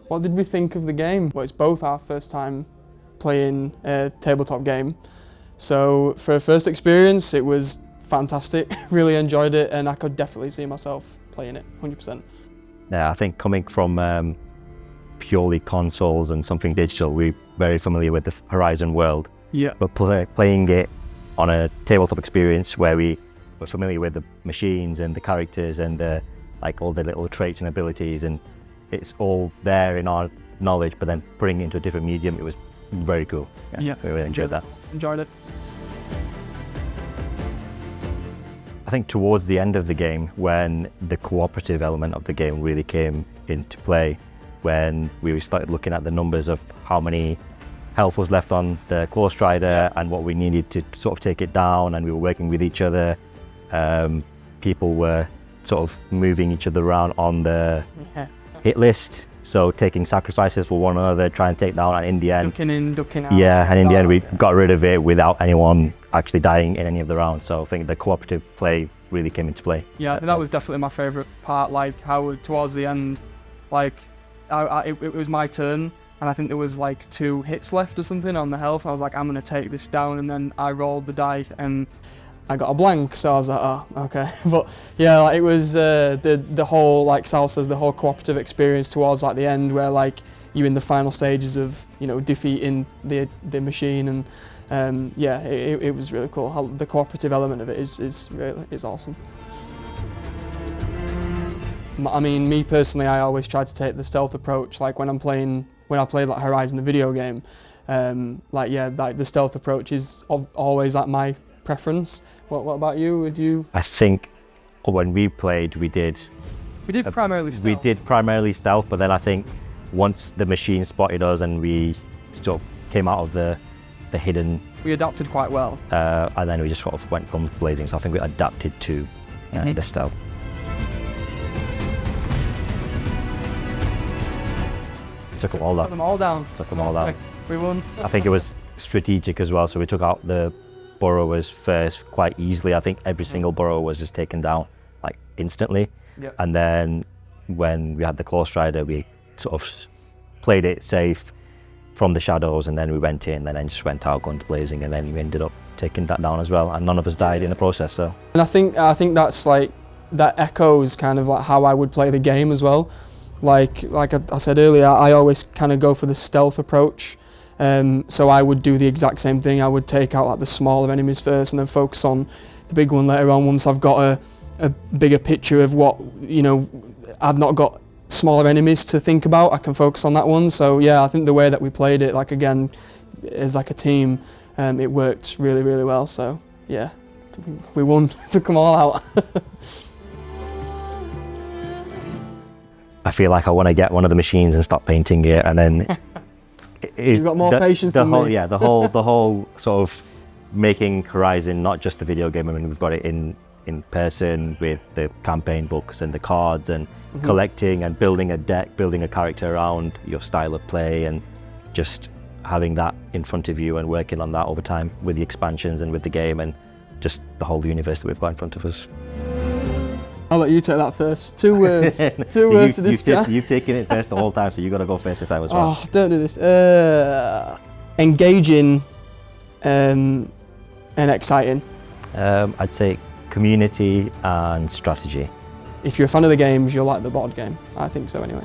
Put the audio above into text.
What did we think of the game? Well, it's both our first time playing a tabletop game. So for a first experience, it was fantastic. Really enjoyed it, and I could definitely see myself playing it, 100%. Yeah, I think coming from purely consoles and something digital, we're very familiar with the Horizon world. Yeah. But playing it on a tabletop experience where we were familiar with the machines and the characters and like all the little traits and abilities, and it's all there in our knowledge, but then putting it into a different medium, it was very cool. Yeah. I really enjoyed that. Enjoyed it. I think towards the end of the game, when the cooperative element of the game really came into play, when we started looking at the numbers of how many health was left on the claw strider and what we needed to sort of take it down, and we were working with each other. People were sort of moving each other around on the hit list, so taking sacrifices for one another, trying to take down, and in the end, ducking in, ducking out. Yeah, and in the end we got rid of it without anyone actually dying in any of the rounds. So I think the cooperative play really came into play. Yeah, I think that was definitely my favourite part. Like how towards the end, like it was my turn, and I think there was like 2 hits left or something on the health. I was like, I'm gonna take this down, and then I rolled the dice and I got a blank, so I was like, oh, okay. But yeah, like, it was the whole, like Sal says, the whole cooperative experience towards like the end, where like you're in the final stages of, you know, defeating the machine, and yeah, it was really cool. How the cooperative element of it is awesome. I mean, me personally, I always try to take the stealth approach. Like when I played like Horizon, the video game, like yeah, like the stealth approach is always like my preference. What about you? Would you? I think when we played, we did primarily stealth. We did primarily stealth, but then I think once the machine spotted us and we sort of came out of the hidden, we adapted quite well. And then we just sort of went guns blazing. So I think we adapted to the stealth. Took them all down. Took them all down. Took them all down. We won. I think it was strategic as well. So we took out the burrowers first quite easily. I think every single burrower was just taken down like instantly. Yep. And then when we had the claw strider, we sort of played it safe from the shadows, and then we went in and then just went out guns blazing, and then we ended up taking that down as well, and none of us died in the process. So, and I think that's like, that echoes kind of like how I would play the game as well. Like I said earlier, I always kind of go for the stealth approach. So I would do the exact same thing. I would take out like the smaller enemies first, and then focus on the big one later on. Once I've got a bigger picture of what, you know, I've not got smaller enemies to think about, I can focus on that one. So yeah, I think the way that we played it, like again, as like a team, it worked really, really well. So yeah, we won, took them all out. I feel like I want to get one of the machines and start painting it, and then you've got more patience than me. Yeah, the whole sort of making Horizon not just a video game. I mean, we've got it in person with the campaign books and the cards, and collecting and building a deck, building a character around your style of play, and just having that in front of you and working on that over time with the expansions and with the game and just the whole universe that we've got in front of us. I'll let you take that first. 2 words. 2 words to describe. You've taken it first the whole time, so you've got to go first this time as well. Oh, don't do this. Engaging and exciting. I'd say community and strategy. If you're a fan of the games, you'll like the board game. I think so anyway.